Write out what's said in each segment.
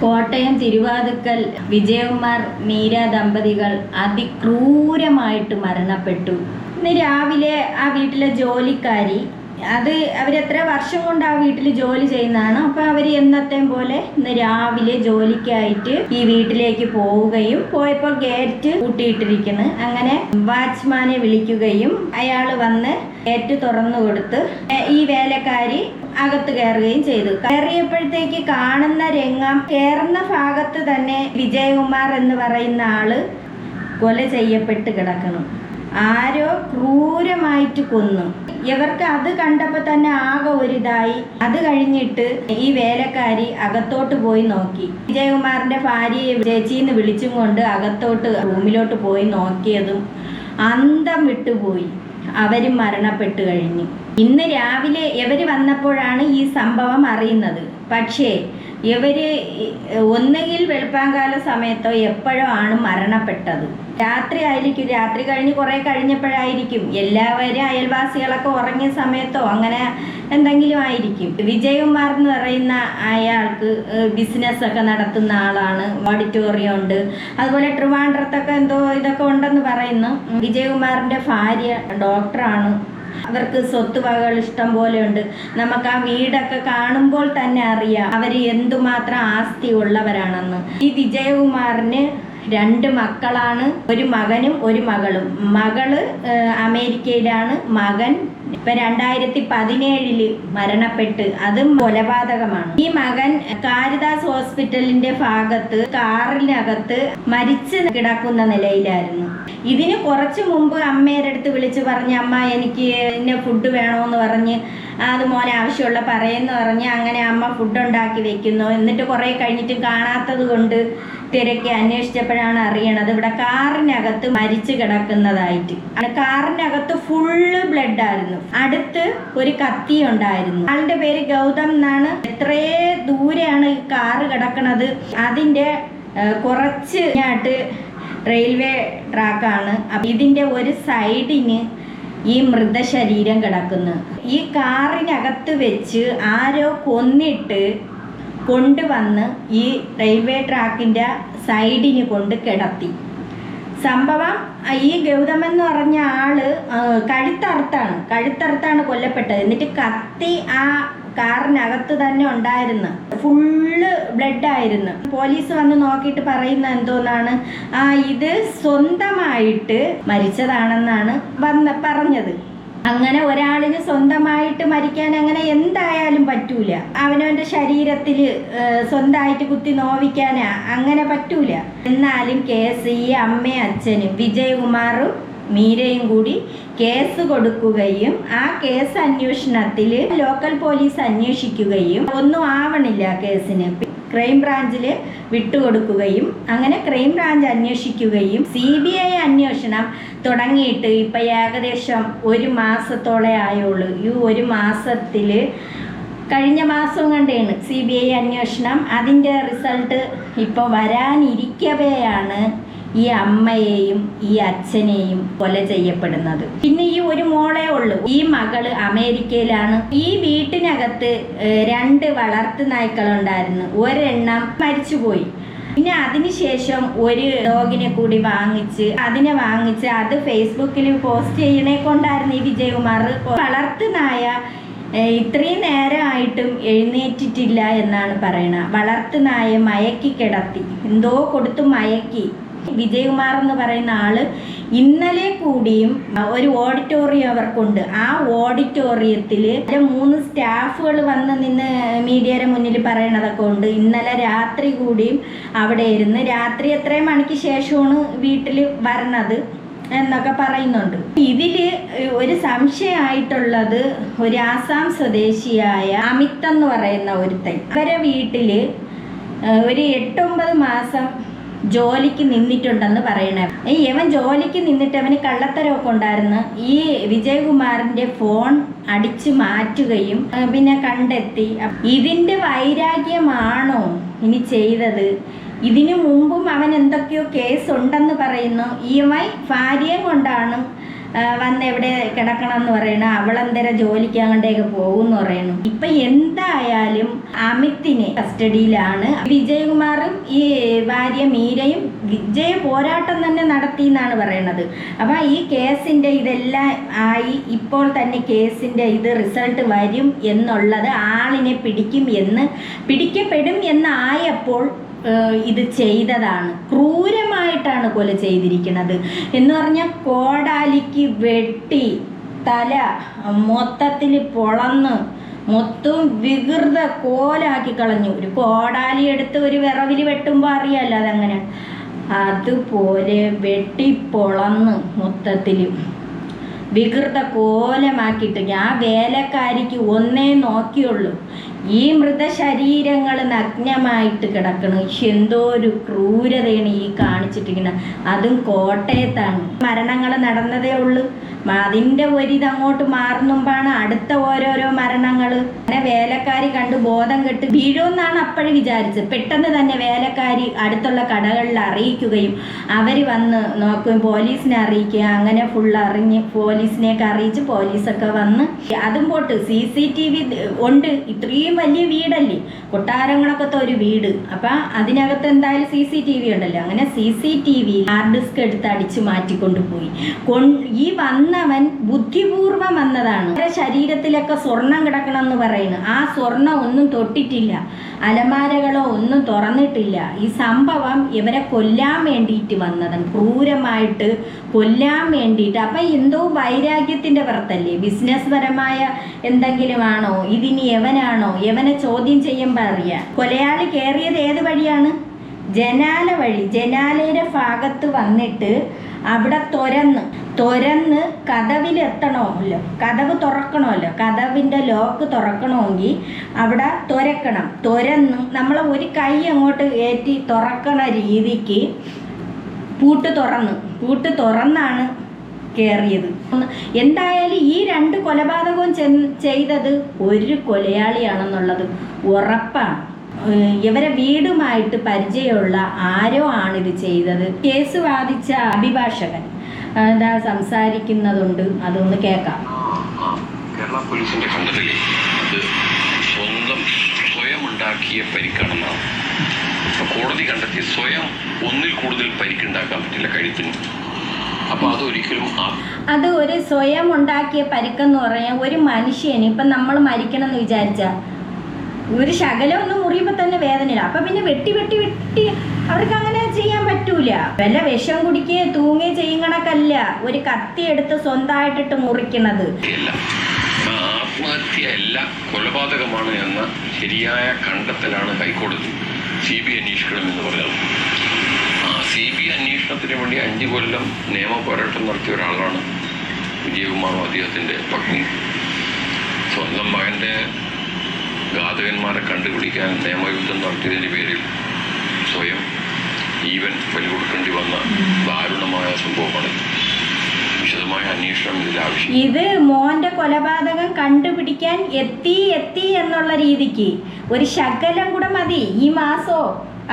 കോട്ടയം തിരുവാതുക്കൽ വിജയകുമാർ മീര ദമ്പതികൾ അതിക്രൂരമായിട്ട് മരണപ്പെട്ടു. ഇന്ന് രാവിലെ ആ വീട്ടിലെ ജോലിക്കാരി അവരെത്ര വർഷം കൊണ്ട് ആ വീട്ടിൽ ജോലി ചെയ്യുന്നതാണ്. അപ്പോൾ അവർ എന്നത്തെയും പോലെ ഇന്ന് രാവിലെ ജോലിക്കായിട്ട് ഈ വീട്ടിലേക്ക് പോവുകയും പോയപ്പോൾ ഗേറ്റ് പൂട്ടിയിട്ടിരിക്കുന്നു. അങ്ങനെ വാച്ച്മാനെ വിളിക്കുകയും അയാൾ വന്ന് ഗേറ്റ് തുറന്നു കൊടുത്ത് ഈ വേലക്കാരി അകത്ത് കയറുകയും ചെയ്തു. കയറിയപ്പോഴത്തേക്ക് കാണുന്ന രംഗം, കയറുന്ന ഭാഗത്ത് തന്നെ വിജയകുമാർ എന്ന് പറയുന്ന ആള് കൊല ചെയ്യപ്പെട്ട് കിടക്കണം. ആരോ ക്രൂരമായിട്ട് കൊന്നു. ഇവർക്ക് അത് കണ്ടപ്പോൾ തന്നെ ആകെ ഒരിതായി. അത് കഴിഞ്ഞിട്ട് ഈ വേലക്കാരി അകത്തോട്ട് പോയി നോക്കി. വിജയകുമാറിന്റെ ഭാര്യയെ ചേച്ചിന്ന് വിളിച്ചും കൊണ്ട് അകത്തോട്ട് റൂമിലോട്ട് പോയി നോക്കിയതും അന്തം വിട്ടുപോയി. അവരും മരണപ്പെട്ടു കഴിഞ്ഞു. ഇന്ന് രാവിലെ ഇവര് വന്നപ്പോഴാണ് ഈ സംഭവം അറിയുന്നത്. പക്ഷേ ഇവര് ഒന്നുകിൽ വെളുപ്പാങ്കാല സമയത്തോ എപ്പോഴോ ആണ് മരണപ്പെട്ടത്. രാത്രി ആയിരിക്കും, രാത്രി കഴിഞ്ഞ് കുറെ കഴിഞ്ഞപ്പോഴായിരിക്കും. എല്ലാവരും അയൽവാസികളൊക്കെ ഉറങ്ങിയ സമയത്തോ അങ്ങനെ എന്തെങ്കിലും ആയിരിക്കും. വിജയകുമാർ എന്ന് പറയുന്ന അയാൾക്ക് ബിസിനസ് ഒക്കെ നടത്തുന്ന ആളാണ്. ഓഡിറ്റോറിയം ഉണ്ട്, അതുപോലെ ട്രിവാൻഡ്രത്തൊക്കെ എന്തോ ഇതൊക്കെ ഉണ്ടെന്ന് പറയുന്നു. വിജയകുമാറിന്റെ ഭാര്യ ഡോക്ടറാണ്. അവർക്ക് സ്വത്തുവകകൾ ഇഷ്ടം പോലെ ഉണ്ട്. നമുക്ക് ആ വീടൊക്കെ കാണുമ്പോൾ തന്നെ അറിയാം അവർ എന്തുമാത്രം ആസ്തി ഉള്ളവരാണെന്ന്. ഈ വിജയകുമാറിന് 2 മക്കളാണ്, ഒരു മകനും ഒരു മകളും. മകള് അമേരിക്കയിലാണ്, മകൻ ഇപ്പൊ 2017 മരണപ്പെട്ട്, അതും കൊലപാതകമാണ്. ഈ മകൻ കാരിദാസ് ഹോസ്പിറ്റലിന്റെ ഭാഗത്ത് കാറിനകത്ത് മരിച്ചു കിടക്കുന്ന നിലയിലായിരുന്നു. ഇതിന് കുറച്ചു മുമ്പ് അമ്മയുടെ അടുത്ത് വിളിച്ച് പറഞ്ഞ്, അമ്മ എനിക്ക് ഇന്ന ഫുഡ് വേണോന്ന് പറഞ്ഞ്, അത് മോനെ ആവശ്യമുള്ള പറയുമെന്ന് പറഞ്ഞ് അങ്ങനെ അമ്മ ഫുഡ് ഉണ്ടാക്കി വെക്കുന്നു. എന്നിട്ട് കുറെ കഴിഞ്ഞിട്ട് കാണാത്തത് കൊണ്ട് തിരക്കി അന്വേഷിച്ചപ്പോഴാണ് അറിയണത് ഇവിടെ കാറിനകത്ത് മരിച്ചു കിടക്കുന്നതായിട്ട്. കാറിനകത്ത് ഫുള്ള് ബ്ലഡ് ആയിരുന്നു. അടുത്ത് ഒരു കത്തി ഉണ്ടായിരുന്നു. ആളുടെ പേര് ഗൗതം എന്നാണ്. എത്രേ ദൂരെയാണ് ഈ കാറ് കിടക്കണത്. അതിന്റെ കുറച്ച് റെയിൽവേ ട്രാക്കാണ്. ഇതിന്റെ ഒരു സൈഡിന് ഈ മൃതശരീരം കിടക്കുന്നു. ഈ കാറിനകത്ത് വെച്ച് ആരോ കൊന്നിട്ട് കൊണ്ടുവന്ന് ഈ റെയിൽവേ ട്രാക്കിന്റെ സൈഡിന് കൊണ്ട് കിടത്തി. സംഭവം ഈ ഗൗതം എന്ന് പറഞ്ഞ ആള് കഴുത്തറുത്താണ് കൊല്ലപ്പെട്ടത്. എന്നിട്ട് കത്തി ആ കാറിനകത്ത് തന്നെ ഉണ്ടായിരുന്നു. ഫുള്ള് ബ്ലഡ് ആയിരുന്നു. പോലീസ് വന്ന് നോക്കിയിട്ട് പറയുന്ന എന്തോന്നാണ്, ഇത് സ്വന്തമായിട്ട് മരിച്ചതാണെന്നാണ് പറഞ്ഞത്. അങ്ങനെ ഒരാളിന് സ്വന്തമായിട്ട് മരിക്കാൻ അങ്ങനെ എന്തായാലും പറ്റൂല. അവനവന്റെ ശരീരത്തിൽ സ്വന്തമായിട്ട് കുത്തി നോവിക്കാൻ അങ്ങനെ പറ്റൂല. എന്നാലും കേസ് ഈ അമ്മയും അച്ഛനും വിജയകുമാറും മീരയും കൂടി കേസ് കൊടുക്കുകയും ആ കേസ് അന്വേഷണത്തിൽ ലോക്കൽ പോലീസ് അന്വേഷിക്കുകയും ഒന്നും ആവണില്ല കേസിന്. ക്രൈം ബ്രാഞ്ചിൽ വിട്ടുകൊടുക്കുകയും അങ്ങനെ ക്രൈം ബ്രാഞ്ച് അന്വേഷിക്കുകയും CBI അന്വേഷണം തുടങ്ങിയിട്ട് ഇപ്പം ഏകദേശം 1 മാസത്തോളെ ആയുള്ളൂ. ഈ 1 മാസത്തിൽ കഴിഞ്ഞ മാസം കണ്ടാണ് CBI അന്വേഷണം. അതിൻ്റെ റിസൾട്ട് ഇപ്പോൾ വരാനിരിക്കവെയാണ് ഈ അമ്മയെയും ഈ അച്ഛനെയും കൊല ചെയ്യപ്പെടുന്നത്. പിന്നെ ഈ ഒരു മോളേ ഉള്ളൂ. ഈ മകള് അമേരിക്കയിലാണ്. ഈ വീട്ടിനകത്ത് 2 വളർത്തു നായ്ക്കളുണ്ടായിരുന്നു. ഒരെണ്ണം മരിച്ചുപോയി. പിന്നെ അതിനുശേഷം ഒരു ഡോഗിനെ കൂടി വാങ്ങിച്ച് അത് ഫേസ്ബുക്കിൽ പോസ്റ്റ് ചെയ്യണേ കൊണ്ടായിരുന്നു ഈ വിജയകുമാർ. വളർത്തു നായ ഇത്രയും നേരമായിട്ടും എഴുന്നേറ്റിട്ടില്ല എന്നാണ് പറയണത്. വളർത്തു നായ മയക്കി കിടത്തി, എന്തോ കൊടുത്ത് മയക്കി. വിജയകുമാർ എന്ന് പറയുന്ന ആള് ഇന്നലെ കൂടിയും ഒരു ഓഡിറ്റോറിയം അവർക്കുണ്ട്. ആ ഓഡിറ്റോറിയത്തിൽ 3 സ്റ്റാഫുകൾ വന്ന് നിന്ന് മീഡിയയുടെ മുന്നിൽ പറയണതൊക്കെ ഉണ്ട്. ഇന്നലെ രാത്രി കൂടിയും അവിടെ ഇരുന്ന് രാത്രി എത്രയും മണിക്ക് ശേഷമാണ് വീട്ടിൽ വരണത് എന്നൊക്കെ പറയുന്നുണ്ട്. ഇതില് ഒരു സംശയമായിട്ടുള്ളത് ഒരു ആസാം സ്വദേശിയായ അമിത് എന്ന് പറയുന്ന ഒരുത്തൻ. അവരെ വീട്ടില് ഒരു 8-9 മാസം ജോലിക്ക് നിന്നിട്ടുണ്ടെന്ന് പറയണേ. ഇവൻ ജോലിക്ക് നിന്നിട്ട് അവന് കള്ളത്തരമൊക്കെ ഉണ്ടായിരുന്നു. ഈ വിജയകുമാറിന്റെ ഫോൺ അടിച്ചു മാറ്റുകയും പിന്നെ കണ്ടെത്തി. ഇതിന്റെ വൈരാഗ്യമാണോ ഇനി ചെയ്തത്? ഇതിനു മുമ്പും അവൻ എന്തൊക്കെയോ കേസ് ഉണ്ടെന്ന് പറയുന്നു. ഇവൻ ഭാര്യയെ കൊണ്ടാണ് വന്ന് എവിടെ കിടക്കണം എന്ന് പറയണു, അവളെന്തര ജോലിക്ക് അങ്ങോട്ടേക്ക് പോകുമെന്ന് പറയണു. ഇപ്പൊ എന്തായാലും അമിതിനെ കസ്റ്റഡിയിലാണ്. വിജയകുമാറും ഈ ഭാര്യ മീരയും വിജയ പോരാട്ടം തന്നെ നടത്തി എന്നാണ് പറയണത്. അപ്പൊ ഈ കേസിന്റെ ഇതെല്ലാം ആയി, ഇപ്പോൾ തന്നെ കേസിന്റെ ഇത് റിസൾട്ട് വരും എന്നുള്ളത്, ആളിനെ പിടിക്കപ്പെടും എന്നായപ്പോൾ ഇത് ചെയ്തതാണ്. ക്രൂരമായിട്ടാണ് കൊല ചെയ്തിരിക്കുന്നത് എന്ന് പറഞ്ഞാൽ കോടാലിക്ക് വെട്ടി തല മൊത്തത്തിൽ പൊളന്ന് മൊത്തം വികൃത കോലാക്കി കളഞ്ഞു. ഒരു കോടാലി എടുത്ത് ഒരു വിറവിൽ വെട്ടുമ്പോൾ അറിയാമല്ലോ അതങ്ങനെ, അതുപോലെ വെട്ടിപ്പൊളന്ന് മൊത്തത്തിൽ വികൃത കോലമാക്കിയിട്ട് ആ വേലക്കാരിക്ക് ഒന്നേ നോക്കിയുള്ളൂ, ഈ മൃതശരീരങ്ങൾ നഗ്നമായിട്ട് കിടക്കണം. എന്തോ ഒരു ക്രൂരതയാണ് ഈ കാണിച്ചിട്ടിരിക്കുന്നത്. അതും കോട്ടയത്താണ്. മരണങ്ങൾ നടന്നതേ ഉള്ളൂ. അതിൻ്റെ ഒരിത് അങ്ങോട്ട് മാറുന്നുമ്പാണ് അടുത്ത ഓരോരോ മരണങ്ങൾ. അങ്ങനെ വേലക്കാരി കണ്ട് ബോധം കെട്ട് വീഴുമെന്നാണ് അപ്പോഴും വിചാരിച്ചത്. പെട്ടെന്ന് തന്നെ വേലക്കാരി അടുത്തുള്ള കടകളിൽ അറിയിക്കുകയും അവർ വന്ന് നോക്കുകയും പോലീസിനെ അറിയിക്കുക. അങ്ങനെ ഫുൾ അറിഞ്ഞ് പോലീസിനെയൊക്കെ അറിയിച്ച് പോലീസൊക്കെ വന്ന് അതും പോട്ട് CCTV ഉണ്ട്. ഇത്രയും വലിയ വീടല്ലേ, കൊട്ടാരങ്ങളൊക്കെ ഒരു വീട്. അപ്പം അതിനകത്ത് എന്തായാലും CCTV ഉണ്ടല്ലോ. അങ്ങനെ CCTV ഹാർഡ് ഡിസ്ക് എടുത്ത് അടിച്ച് മാറ്റിക്കൊണ്ടുപോയി. ഈ വന്നവൻ ബുദ്ധിപൂർവം വന്നതാണ്. ശരീരത്തിലൊക്കെ സ്വർണം കിടക്കണം എന്ന് പറയുന്നു. ആ സ്വർണം ഒന്നും തൊട്ടിട്ടില്ല, അലമാരകളോ ഒന്നും തുറന്നിട്ടില്ല. ഈ സംഭവം ഇവരെ കൊല്ലാൻ വേണ്ടിയിട്ട് വന്നതാണ്, ക്രൂരമായിട്ട് കൊല്ലാൻ വേണ്ടിയിട്ട്. അപ്പം എന്തോ വൈരാഗ്യത്തിൻ്റെ പുറത്തല്ലേ, ബിസിനസ് പരമായ എന്തെങ്കിലും ആണോ, ഇതിനി എവനാണോ, എവനെ ചോദ്യം ചെയ്യുമ്പോൾ അറിയാം. കൊലയാളി കയറിയത് ഏത് വഴിയാണ്? ജനാല വഴി. ജനാലയുടെ ഭാഗത്ത് വന്നിട്ട് അവിടെ തുരന്ന് കതവിലെത്തണമല്ലോ, കതവ് തുറക്കണമല്ലോ. കതവിൻ്റെ ലോക്ക് തുറക്കണമെങ്കിൽ അവിടെ തുരന്ന് നമ്മളെ ഒരു കൈ അങ്ങോട്ട് ഏറ്റി തുറക്കണ രീതിക്ക് പൂട്ട് തുറന്നാണ് കയറിയത്. എന്തായാലും ഈ 2 കൊലപാതകവും ചെയ്തത് ഒരു കൊലയാളിയാണെന്നുള്ളത് ഉറപ്പാണ്. ഇവരെ വീടുമായിട്ട് പരിചയമുള്ള ആരോ ആണിത് ചെയ്തത്. കേസ് വാദിച്ച അഭിഭാഷകൻ സംസാരിക്കുന്നതുണ്ട്, അതൊന്ന് കേൾക്കാം. കേരള പോലീസിന്റെ കണ്ടെത്തലിൽ അത് സ്വയം ഉണ്ടാക്കിയ പരിക്കാണെന്നാണ്. കോടതി കണ്ടെത്തി സ്വയം ഒന്നിൽ കൂടുതൽ പരിക്കുണ്ടാക്കാൻ പറ്റില്ല കഴുത്തിന്. അപ്പൊ അത് ഒരു സ്വയം ഉണ്ടാക്കിയ പരിക്കെന്ന് പറഞ്ഞാൽ ഒരു മനുഷ്യന് ഇപ്പം നമ്മൾ മരിക്കണം എന്ന് വിചാരിച്ചാൽ ഒരു ശകലം ഒന്ന് മുറിയുമ്പോൾ തന്നെ വേദനയില്ല. അപ്പം പിന്നെ വെട്ടി അവർക്ക് അങ്ങനെ ചെയ്യാൻ പറ്റൂല. വല്ല വിഷം കുടിക്കുകയോ തൂങ്ങുകയോ ചെയ്യണക്കല്ല ഒരു കത്തി എടുത്ത് സ്വന്തമായിട്ടിട്ട് മുറിക്കണത്. ആത്മഹത്യ അല്ല, കൊലപാതകമാണ് എന്ന ശരിയായ കണ്ടെത്തലാണ് ഹൈക്കോടതി CBI അന്വേഷിക്കണം എന്ന് പറഞ്ഞത്. CBI അന്വേഷണത്തിന് വേണ്ടി 5 കൊല്ലം നിയമ പോരാട്ടം നടത്തിയ ഒരാളാണ് വിജയകുമാറും അദ്ദേഹത്തിൻ്റെ പത്നി. സ്വന്തം മകൻ്റെ ഘാതകന്മാരെ കണ്ടുപിടിക്കാൻ നിയമയുദ്ധം നടത്തിയതിൻ്റെ പേരിൽ സ്വയം ജീവൻ ബലി കൊടുക്കേണ്ടി വന്ന ദാരുണമായ സംഭവമാണ്. വിശദമായ അന്വേഷണം ഇതിൽ ആവശ്യം. ഇത് മോന്റെ കൊലപാതകം കണ്ടുപിടിക്കാൻ എത്തി എന്നുള്ള രീതിക്ക് ഒരു ശകലം കൂടെ മതി. ഈ മാസോ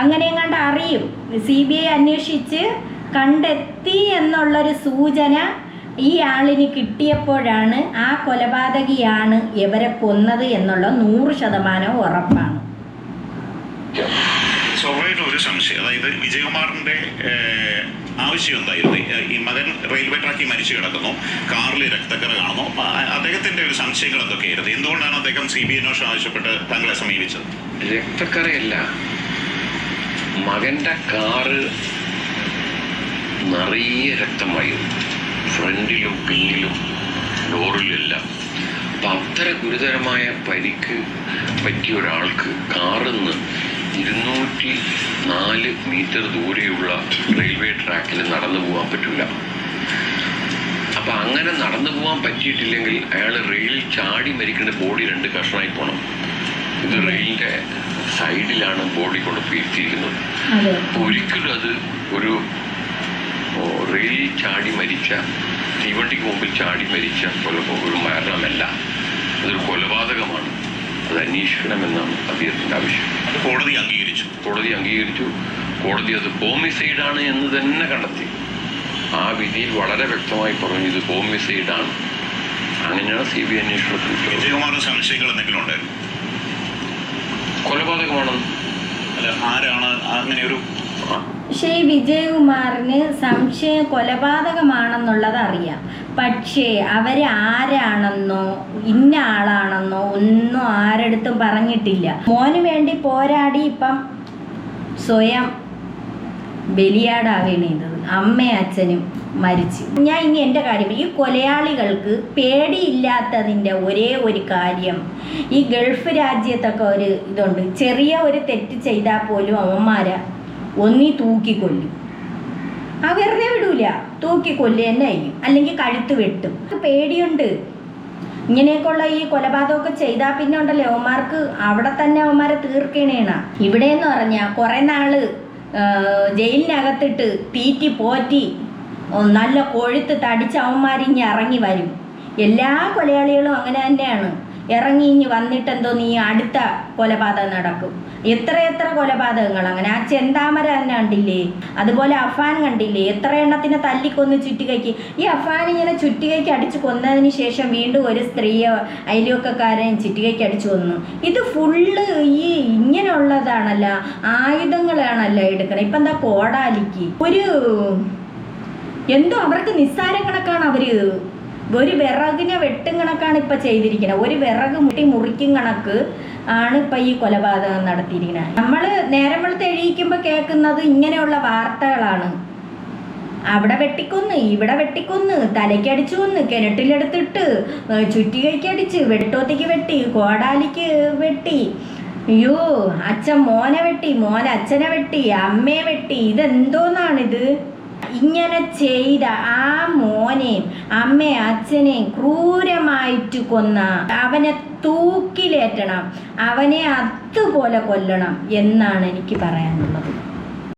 അങ്ങനെ എങ്ങാണ്ട് അറിയും. CBI അന്വേഷിച്ച് കണ്ടെത്തി എന്നുള്ളൊരു സൂചന ഈ ആളിന് കിട്ടിയപ്പോഴാണ് ആ കൊലപാതകിയാണ് ഇവരെ കൊന്നത് എന്നുള്ള 100% ഉറപ്പാണ്. സ്വാഭാവികമായിട്ടും ഒരു സംശയം, അതായത് വിജയകുമാറിന്റെ ആവശ്യം എന്തായിരുന്നു? ഈ മകൻ റെയിൽവേ ട്രാക്കിൽ മരിച്ചു കിടക്കുന്നു, കാറിൽ രക്തക്കറ കാണുന്നു. അദ്ദേഹത്തിന്റെ ഒരു സംശയങ്ങൾ എന്തൊക്കെയായിരുന്നു? എന്തുകൊണ്ടാണ് അദ്ദേഹം CBI അന്വേഷണം ആവശ്യപ്പെട്ട് താങ്കളെ സമീപിച്ചത്? രക്തക്കറയല്ല, മകന്റെ കാറ് നിറയെ രക്തമായിരുന്നു, ഫ്രണ്ടിലും പിന്നിലും ഡോറിലെല്ലാം. അപ്പം അത്ര ഗുരുതരമായ പരിക്ക് പറ്റിയ ഒരാൾക്ക് കാറിന്ന് 204 മീറ്റർ ദൂരെയുള്ള റെയിൽവേ ട്രാക്കിൽ നടന്നു പോകാൻ പറ്റില്ല. അപ്പം അങ്ങനെ നടന്നു പോകാൻ പറ്റിയിട്ടില്ലെങ്കിൽ അയാൾ റെയിലിൽ ചാടി മരിക്കേണ്ട, ബോഡി 2 കഷ്ണമായി പോകണം. ഇത് റെയിലിൻ്റെ സൈഡിലാണ് ബോഡി കൊണ്ട് എത്തിയിരിക്കുന്നത്. ഒരിക്കലും അത് ഒരു റെയിലിൽ ചാടി മരിച്ച, തീവണ്ടിക്ക് മുമ്പിൽ ചാടി മരിച്ച ഒരു മരണമല്ല, അതൊരു കൊലപാതകമാണ്. അത് അന്വേഷിക്കണമെന്നാണ് അദ്ദേഹത്തിൻ്റെ ആവശ്യം. അത് കോടതി അംഗീകരിച്ചു. കോടതി അത് ഹോമിസൈഡാണ് എന്ന് തന്നെ കണ്ടെത്തി. ആ വിധിയിൽ വളരെ വ്യക്തമായി പറഞ്ഞു ഇത് ഹോമിസൈഡാണ്. അങ്ങനെയാണ് CBI അന്വേഷണത്തിൽ വിജയകുമാറിന് സംശയങ്ങൾ എന്തെങ്കിലും ഉണ്ട്? കൊലപാതകമാണെന്ന്. അല്ല, ആരാണ് അങ്ങനെ ഒരു പക്ഷേ ഈ വിജയകുമാറിന് സംശയം കൊലപാതകമാണെന്നുള്ളത് അറിയാം. പക്ഷേ അവരാരാണെന്നോ ഇന്ന ആളാണെന്നോ ഒന്നും ആരടുത്തും പറഞ്ഞിട്ടില്ല. മോന് വേണ്ടി പോരാടി ഇപ്പം സ്വയം ബലിയാടാവുകയാണ് ചെയ്തത്. അമ്മയും അച്ഛനും മരിച്ചു. ഞാൻ ഇനി എൻ്റെ കാര്യം, ഈ കൊലയാളികൾക്ക് പേടിയില്ലാത്തതിൻ്റെ ഒരേ ഒരു കാര്യം, ഈ ഗൾഫ് രാജ്യത്തൊക്കെ ഒരു ഇതുണ്ട്, ചെറിയ ഒരു തെറ്റ് ചെയ്താൽ പോലും അവന്മാരെ ഒന്നി തൂക്കിക്കൊല്ലും. ആ വെറുതെ വിടൂല, തൂക്കിക്കൊല്ലുക തന്നെ ചെയ്യും, അല്ലെങ്കിൽ കഴുത്ത് വെട്ടും. പേടിയുണ്ട്. ഇങ്ങനെയൊക്കെയുള്ള ഈ കൊലപാതകമൊക്കെ ചെയ്താൽ പിന്നെ ഉണ്ടല്ലോ അവന്മാർക്ക് അവിടെ തന്നെ അവന്മാരെ തീർക്കണേണ. ഇവിടെയെന്ന് പറഞ്ഞാൽ കുറേ നാള് ജയിലിനകത്തിട്ട് തീറ്റി പോറ്റി നല്ല കൊഴുത്ത് തടിച്ച അവന്മാരിഞ്ഞ് ഇറങ്ങി വരും. എല്ലാ കൊലയാളികളും അങ്ങനെ തന്നെയാണ്. ഇറങ്ങി ഇഞ്ഞ് വന്നിട്ടെന്തോ നീ അടുത്ത കൊലപാതകം നടക്കും. എത്ര കൊലപാതകങ്ങൾ അങ്ങനെ. ആ ചെന്താമര തന്നെ കണ്ടില്ലേ, അതുപോലെ അഫാൻ കണ്ടില്ലേ, എത്ര എണ്ണത്തിനെ തല്ലിക്കൊന്ന് ചുറ്റികയ്ക്ക്. ഈ അഫാൻ ഇങ്ങനെ ചുറ്റികയ്ക്ക് അടിച്ച് കൊന്നതിന് ശേഷം വീണ്ടും ഒരു സ്ത്രീയോ അയൽവക്കക്കാരെയും ചുറ്റികയ്ക്ക് അടിച്ചു കൊന്നു. ഇത് ഫുള്ള് ഈ ഇങ്ങനെയുള്ളതാണല്ലോ, ആയുധങ്ങളാണല്ലോ എടുക്കണം. ഇപ്പം എന്താ കോടാലിക്ക് ഒരു എന്തോ അവർക്ക് നിസ്സാര കണക്കാണ്. ഒരു വിറകിനെ വെട്ടും കണക്കാണ് ഇപ്പം ചെയ്തിരിക്കുന്നത്. ഒരു വിറക് മുറിക്കും കണക്ക് ആണ് ഇപ്പം ഈ കൊലപാതകം നടത്തിയിരിക്കുന്നത്. നമ്മൾ നേരം വെളുത്ത് എഴുതിക്കുമ്പോൾ കേൾക്കുന്നത് ഇങ്ങനെയുള്ള വാർത്തകളാണ്. അവിടെ വെട്ടിക്കൊന്ന്, ഇവിടെ വെട്ടിക്കൊന്ന്, തലയ്ക്കടിച്ചു കൊന്ന്, കിണറ്റിലെടുത്തിട്ട് ചുറ്റികയ്ക്കടിച്ച്, വെട്ടോത്തേക്ക് വെട്ടി, കോടാലിക്ക് വെട്ടി, അയ്യോ അച്ഛൻ മോനെ വെട്ടി, മോൻ അച്ഛനെ വെട്ടി, അമ്മയെ വെട്ടി. ഇതെന്തോന്നാണിത്? ഇങ്ങനെ ചെയ്ത ആ മോനെയും അമ്മയും അച്ഛനെയും ക്രൂരമായിട്ട് കൊന്ന അവനെ തൂക്കിലേറ്റണം, അവനെ അതുപോലെ കൊല്ലണം എന്നാണ് എനിക്ക് പറയാനുള്ളത്.